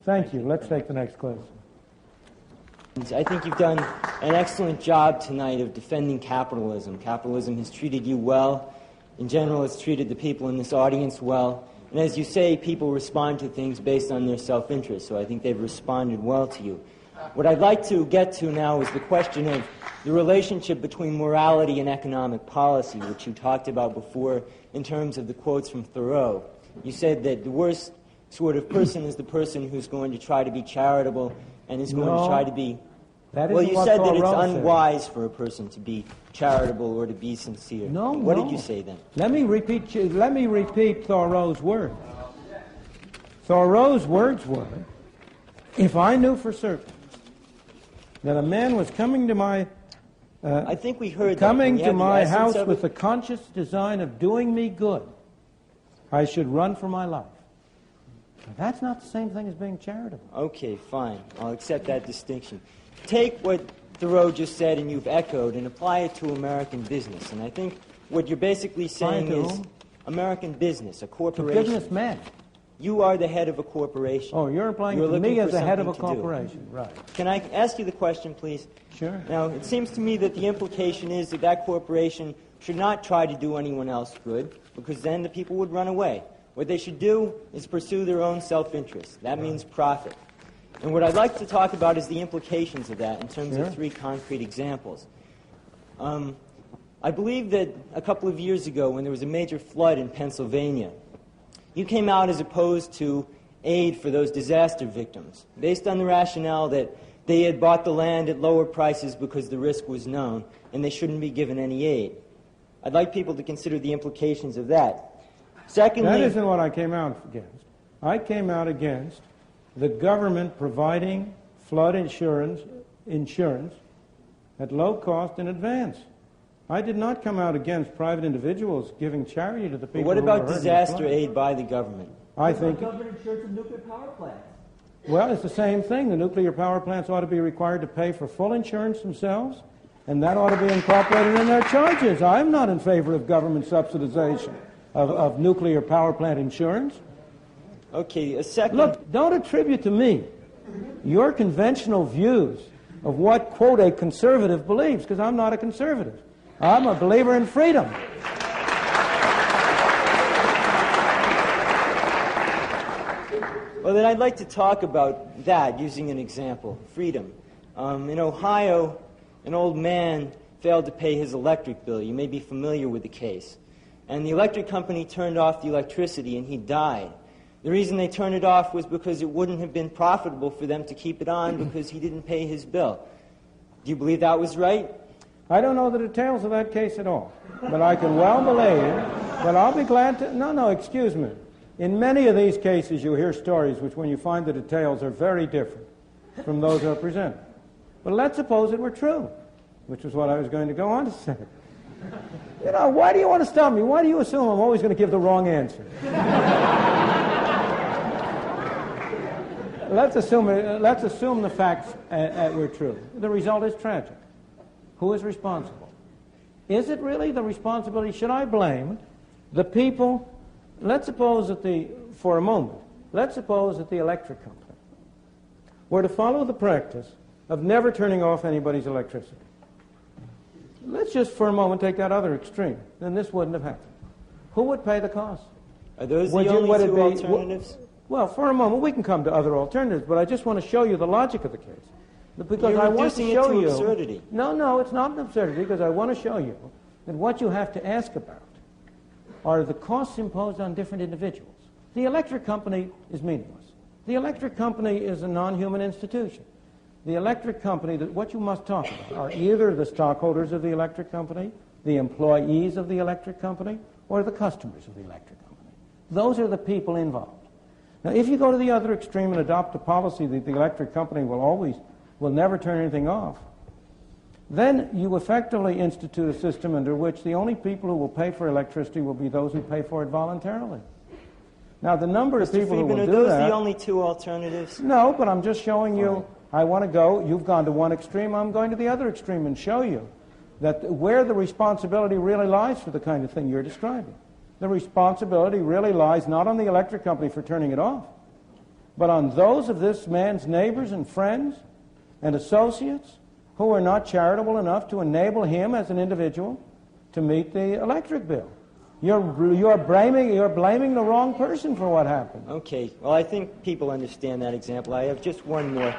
Thank you. Let's take the next question. I think you've done an excellent job tonight of defending capitalism. Capitalism has treated you well. In general, it's treated the people in this audience well. And as you say, people respond to things based on their self-interest, so I think they've responded well to you. What I'd like to get to now is the question of the relationship between morality and economic policy, which you talked about before in terms of the quotes from Thoreau. You said that the worst sort of person is the person who's going to try to be charitable and is going to try to be... Well, you said that it's unwise for a person to be charitable or to be sincere. What did you say then? Let me repeat Thoreau's words. Thoreau's words were, if I knew for certain that a man was coming to my I think we heard coming to my house with the conscious design of doing me good, I should run for my life. Now, that's not the same thing as being charitable. Okay, fine. I'll accept that distinction. Take what Thoreau just said and you've echoed and apply it to American business. And I think what you're basically saying is American business, a corporation. A businessman. You are the head of a corporation. Oh, you're applying to me as the head of a corporation. Right. Can I ask you the question, please? Sure. Now, it seems to me that the implication is that that corporation should not try to do anyone else good, because then the people would run away. What they should do is pursue their own self-interest. That means profit. And what I'd like to talk about is the implications of that in terms of three concrete examples. I believe that a couple of years ago, when there was a major flood in Pennsylvania, you came out as opposed to aid for those disaster victims, based on the rationale that they had bought the land at lower prices because the risk was known, and they shouldn't be given any aid. I'd like people to consider the implications of that. Secondly... That isn't what I came out against. I came out against the government providing flood insurance at low cost in advance. I did not come out against private individuals giving charity to the people. But what about disaster aid by the government? I think government insurance of nuclear power plants. Well, it's the same thing. The nuclear power plants ought to be required to pay for full insurance themselves, and that ought to be incorporated in their charges. I'm not in favor of government subsidization of nuclear power plant insurance. Okay, a second... Look, don't attribute to me your conventional views of what, quote, a conservative believes, because I'm not a conservative. I'm a believer in freedom. Well, then I'd like to talk about that using an example, freedom. In Ohio, an old man failed to pay his electric bill. You may be familiar with the case. And the electric company turned off the electricity, and he died. The reason they turned it off was because it wouldn't have been profitable for them to keep it on because he didn't pay his bill. Do you believe that was right? I don't know the details of that case at all, but I can well believe, but I'll be glad to... No, excuse me. In many of these cases, you hear stories which, when you find the details, are very different from those that are presented. But let's suppose it were true, which is what I was going to go on to say. Why do you want to stop me? Why do you assume I'm always going to give the wrong answer? Let's assume the facts were true. The result is tragic. Who is responsible? Is it really the responsibility? Should I blame the people? Let's suppose that for a moment, let's suppose that the electric company were to follow the practice of never turning off anybody's electricity. Let's just for a moment take that other extreme. Then this wouldn't have happened. Who would pay the cost? Are those the only two alternatives? Well, for a moment, we can come to other alternatives, but I just want to show you the logic of the case. Because You're I want to show you... absurdity. No, it's not an absurdity, because I want to show you that what you have to ask about are the costs imposed on different individuals. The electric company is meaningless. The electric company is a non-human institution. The electric company, what you must talk about are either the stockholders of the electric company, the employees of the electric company, or the customers of the electric company. Those are the people involved. Now, if you go to the other extreme and adopt a policy that the electric company will never turn anything off, then you effectively institute a system under which the only people who will pay for electricity will be those who pay for it voluntarily. Now, the number of people who will do that... Are those the only two alternatives? No, but I'm just showing you... I want to go... You've gone to one extreme, I'm going to the other extreme and show you that where the responsibility really lies for the kind of thing you're describing. The responsibility really lies not on the electric company for turning it off, but on those of this man's neighbors and friends and associates who are not charitable enough to enable him as an individual to meet the electric bill. You're blaming the wrong person for what happened. Okay. Well, I think people understand that example. I have just one more.